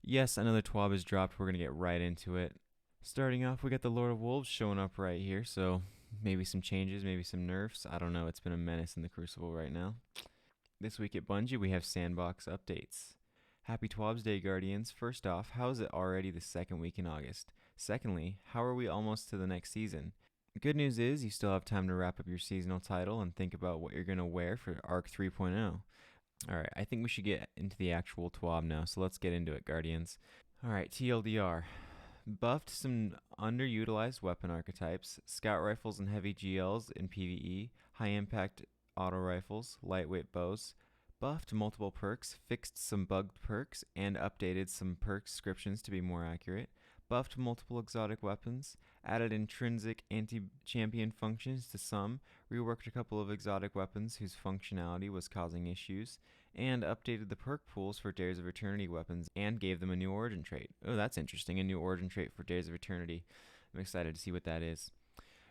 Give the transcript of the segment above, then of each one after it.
Yes, another TWAB is dropped. We're going to get right into it. Starting off, we got the Lord of Wolves showing up right here, so maybe some changes, maybe some nerfs. I don't know. It's been a menace in the Crucible right now. This week at Bungie, we have sandbox updates. Happy TWAB's Day, Guardians. First off, how is it already the second week in August? Secondly, how are we almost to the next season? Good news is you still have time to wrap up your seasonal title and think about what you're going to wear for Arc 3.0. Alright, I think we should get into the actual TWAB now, so let's get into it, Guardians. Alright, TLDR. Buffed some underutilized weapon archetypes, scout rifles and heavy GLs in PvE, high impact auto rifles, lightweight bows, buffed multiple perks, fixed some bugged perks, and updated some perk descriptions to be more accurate, buffed multiple exotic weapons, added intrinsic anti-champion functions to some, reworked a couple of exotic weapons whose functionality was causing issues, and updated the perk pools for Days of Eternity weapons and gave them a new origin trait. Oh, that's interesting, a new origin trait for Days of Eternity. I'm excited to see what that is.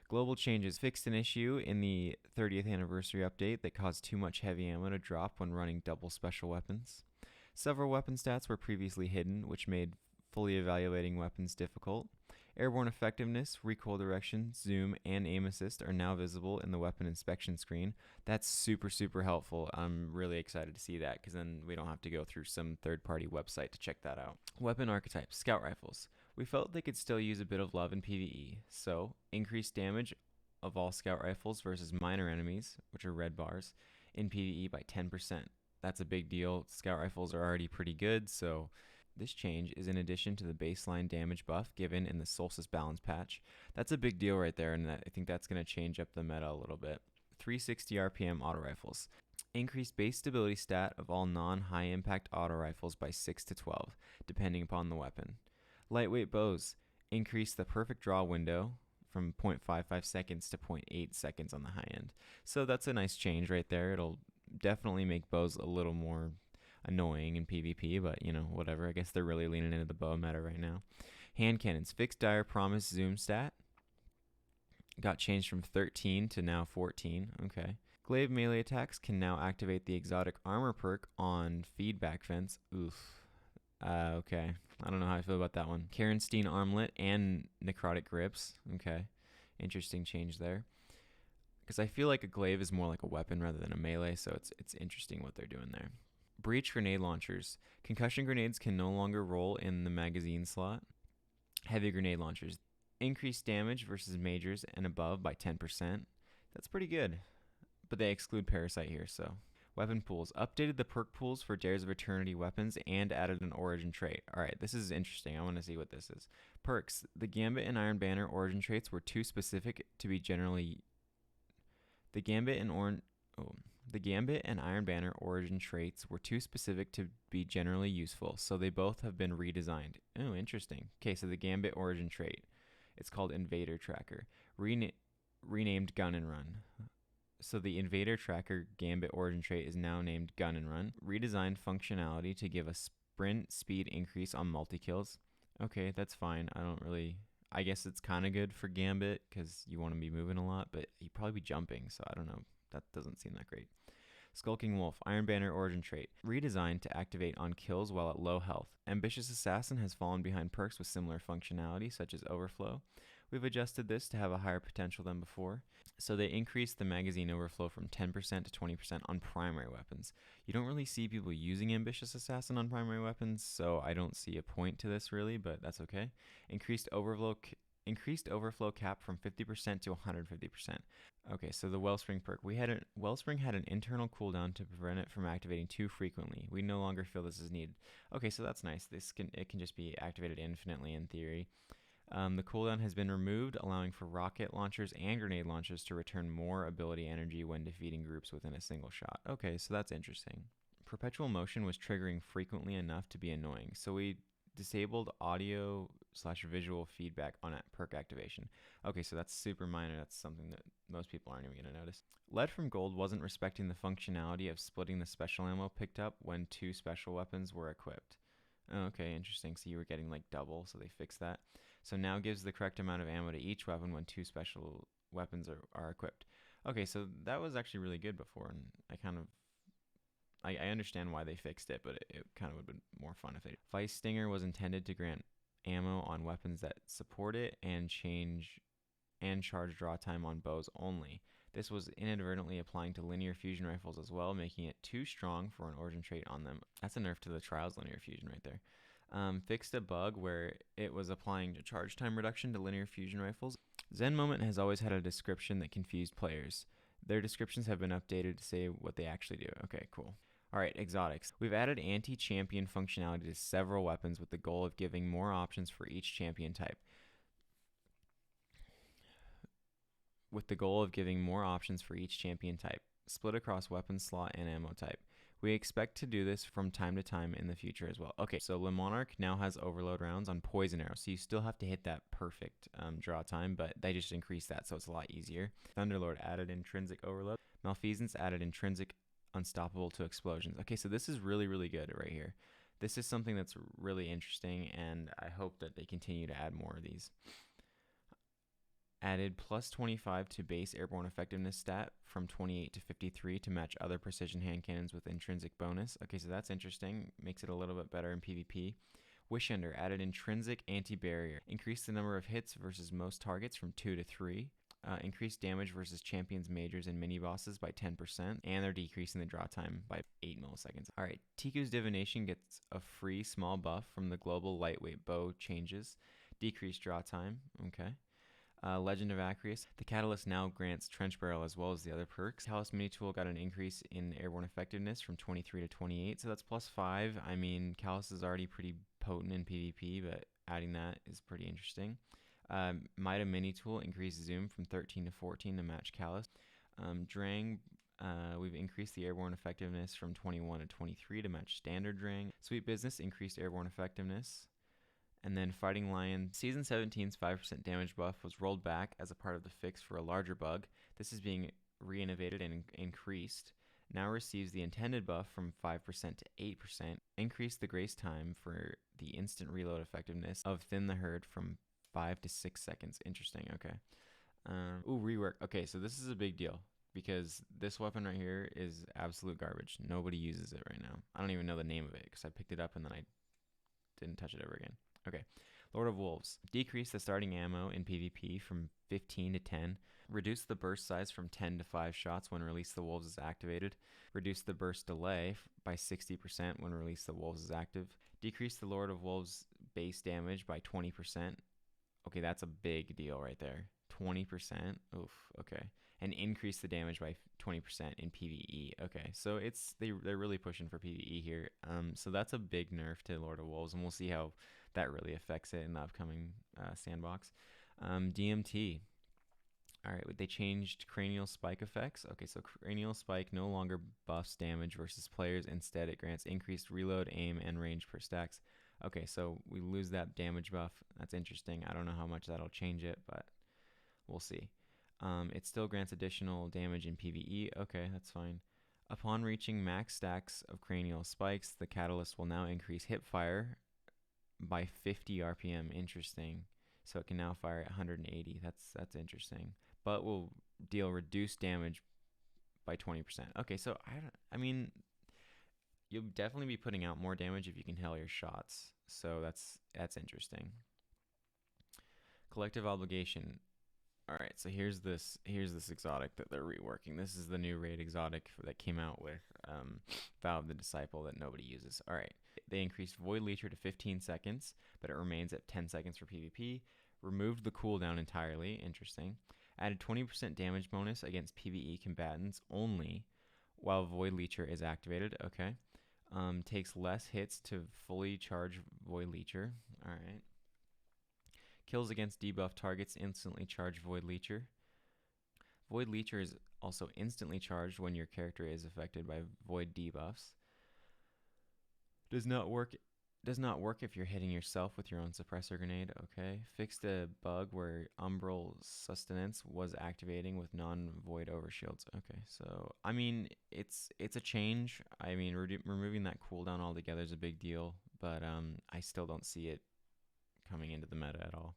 Global Changes fixed an issue in the 30th anniversary update that caused too much heavy ammo to drop when running double special weapons. Several weapon stats were previously hidden, which made fully evaluating weapons difficult. Airborne effectiveness, recoil direction, zoom, and aim assist are now visible in the weapon inspection screen. That's super helpful. I'm really excited to see that because then we don't have to go through some third-party website to check that out. Weapon archetypes, scout rifles. We felt they could still use a bit of love in PvE, so increased damage of all scout rifles versus minor enemies, which are red bars, in PvE by 10%. That's a big deal. Scout rifles are already pretty good, so this change is in addition to the baseline damage buff given in the Solstice Balance patch. That's a big deal right there, and I think that's going to change up the meta a little bit. 360 RPM auto rifles. Increased base stability stat of all non-high impact auto rifles by 6 to 12, depending upon the weapon. Lightweight bows. Increase the perfect draw window from 0.55 seconds to 0.8 seconds on the high end. So that's a nice change right there. It'll definitely make bows a little more annoying in PvP, but you know, whatever. I guess they're really leaning into the bow meta right now. Hand cannons. Fixed dire promise zoom stat. Got changed from 13 to now 14. Okay. Glaive melee attacks can now activate the exotic armor perk on feedback fence. Oof. Okay. I don't know how I feel about that one. Karenstein armlet and necrotic grips. Okay. Interesting change there. Because I feel like a glaive is more like a weapon rather than a melee, so it's interesting what they're doing there. Breach grenade launchers. Concussion grenades can no longer roll in the magazine slot. Heavy grenade launchers. Increased damage versus majors and above by 10%. That's pretty good. But they exclude Parasite here, so. Weapon pools. Updated the perk pools for Dares of Eternity weapons and added an origin trait. Alright, this is interesting. I want to see what this is. Perks. The Gambit and Iron Banner origin traits were too specific to be generally... The Gambit and Iron Banner origin traits were too specific to be generally useful, so they both have been redesigned. Oh, interesting. Okay, so the Gambit origin trait. It's called Invader Tracker. Renamed Gun and Run. So the Invader Tracker Gambit origin trait is now named Gun and Run. Redesigned functionality to give a sprint speed increase on multi-kills. Okay, that's fine. I guess it's kind of good for Gambit because you want to be moving a lot, but you'd probably be jumping, so I don't know. That doesn't seem that great. Skulking Wolf, Iron Banner origin trait. Redesigned to activate on kills while at low health. Ambitious Assassin has fallen behind perks with similar functionality, such as Overflow. We've adjusted this to have a higher potential than before. So they increased the magazine overflow from 10% to 20% on primary weapons. You don't really see people using Ambitious Assassin on primary weapons, so I don't see a point to this really, but that's okay. Increased overflow cap from 50% to 150%. Okay, so the Wellspring perk. Wellspring had an internal cooldown to prevent it from activating too frequently. We no longer feel this is needed. Okay, so that's nice. It can just be activated infinitely in theory. The cooldown has been removed, allowing for rocket launchers and grenade launchers to return more ability energy when defeating groups within a single shot. Okay, so that's interesting. Perpetual motion was triggering frequently enough to be annoying, so we disabled audio/visual feedback on perk activation. Okay, so that's super minor. That's something that most people aren't even going to notice. Lead from Gold wasn't respecting the functionality of splitting the special ammo picked up when two special weapons were equipped. Okay, interesting. So you were getting like double, so they fixed that. So now gives the correct amount of ammo to each weapon when two special weapons are equipped. Okay, so that was actually really good before, and I understand why they fixed it, but it kind of would have been more fun if they. Vice Stinger was intended to grant ammo on weapons that support it and charge draw time on bows only. This was inadvertently applying to linear fusion rifles as well, making it too strong for an origin trait on them. That's a nerf to the Trials linear fusion right there. Fixed a bug where it was applying a charge time reduction to linear fusion rifles. Zen Moment has always had a description that confused players. Their descriptions have been updated to say what they actually do. Okay, cool. Alright, exotics. We've added anti-champion functionality to several weapons with the goal of giving more options for each champion type. Split across weapon slot and ammo type. We expect to do this from time to time in the future as well. Okay, so Le Monarch now has overload rounds on poison arrows, so you still have to hit that perfect draw time, but they just increased that, so it's a lot easier. Thunderlord added intrinsic overload. Malfeasance added intrinsic unstoppable to explosions. Okay, so this is really, really good right here. This is something that's really interesting, and I hope that they continue to add more of these. Added plus 25 to base airborne effectiveness stat from 28 to 53 to match other precision hand cannons with intrinsic bonus. Okay, so that's interesting. Makes it a little bit better in PvP. Wishender added intrinsic anti-barrier. Increased the number of hits versus most targets from 2 to 3. Increased damage versus champions, majors, and mini-bosses by 10%. And they're decreasing the draw time by 8 milliseconds. Alright, Tiku's Divination gets a free small buff from the global lightweight bow changes. Decreased draw time. Okay. Legend of Acreus. The Catalyst now grants Trench Barrel as well as the other perks. Callus Mini Tool got an increase in airborne effectiveness from 23 to 28, so that's plus 5. I mean, Callus is already pretty potent in PvP, but adding that is pretty interesting. Mida Mini Tool increased Zoom from 13 to 14 to match Callus. Drang, we've increased the airborne effectiveness from 21 to 23 to match standard Drang. Sweet Business increased airborne effectiveness. And then Fighting Lion, Season 17's 5% damage buff was rolled back as a part of the fix for a larger bug. This is being re-innovated and increased. Now receives the intended buff from 5% to 8%. Increased the grace time for the instant reload effectiveness of Thin the Herd from 5 to 6 seconds. Interesting, okay. Rework. Okay, so this is a big deal because this weapon right here is absolute garbage. Nobody uses it right now. I don't even know the name of it because I picked it up and then I didn't touch it ever again. Okay, Lord of Wolves. Decrease the starting ammo in PvP from 15 to 10. Reduce the burst size from 10 to 5 shots when Release the Wolves is activated. Reduce the burst delay by 60% when Release the Wolves is active. Decrease the Lord of Wolves base damage by 20%. Okay, that's a big deal right there. 20%? Oof, okay. And increase the damage by 20% in PvE. Okay, so they're really pushing for PvE here. So that's a big nerf to Lord of Wolves, and we'll see how that really affects it in the upcoming sandbox. DMT. Alright, they changed cranial spike effects. Okay, so cranial spike no longer buffs damage versus players. Instead, it grants increased reload, aim, and range per stacks. Okay, so we lose that damage buff. That's interesting. I don't know how much that'll change it, but we'll see. It still grants additional damage in PvE. Okay, that's fine. Upon reaching max stacks of cranial spikes, the catalyst will now increase hip fire by 50 RPM. Interesting. So it can now fire at 180. That's interesting. But will deal reduced damage by 20%. Okay, so I mean, you'll definitely be putting out more damage if you can hail your shots. So that's interesting. Collective Obligation. All right, so here's this exotic that they're reworking. This is the new raid exotic that came out with Valve the Disciple that nobody uses. All right, they increased Void Leecher to 15 seconds, but it remains at 10 seconds for PvP. Removed the cooldown entirely. Interesting. Added 20% damage bonus against PvE combatants only while Void Leecher is activated. Okay. Takes less hits to fully charge Void Leecher. All right. Kills against debuff targets instantly charge Void Leecher. Void Leecher is also instantly charged when your character is affected by Void debuffs. Does not work if you're hitting yourself with your own suppressor grenade. Okay. Fixed a bug where Umbral Sustenance was activating with non-void overshields. Okay. So, I mean, it's a change. I mean, removing that cooldown altogether is a big deal, but I still don't see it coming into the meta at all.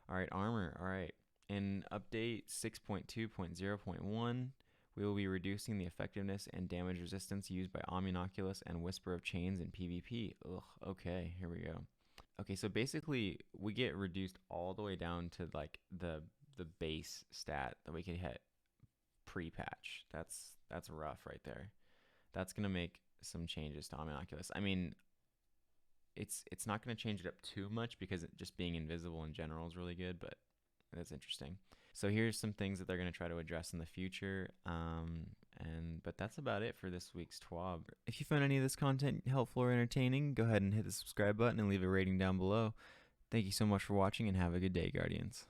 All right, armor. All right. In update 6.2.0.1, We will be reducing the effectiveness and damage resistance used by Omnioculus and Whisper of Chains in PvP. Ugh, okay, here we go. Okay, so basically we get reduced all the way down to like the base stat that we could hit pre-patch. That's rough right there. That's gonna make some changes to Omnioculus. I mean, it's not gonna change it up too much because just being invisible in general is really good, but that's interesting. So here's some things that they're going to try to address in the future. But that's about it for this week's TWAB. If you found any of this content helpful or entertaining, go ahead and hit the subscribe button and leave a rating down below. Thank you so much for watching and have a good day, Guardians.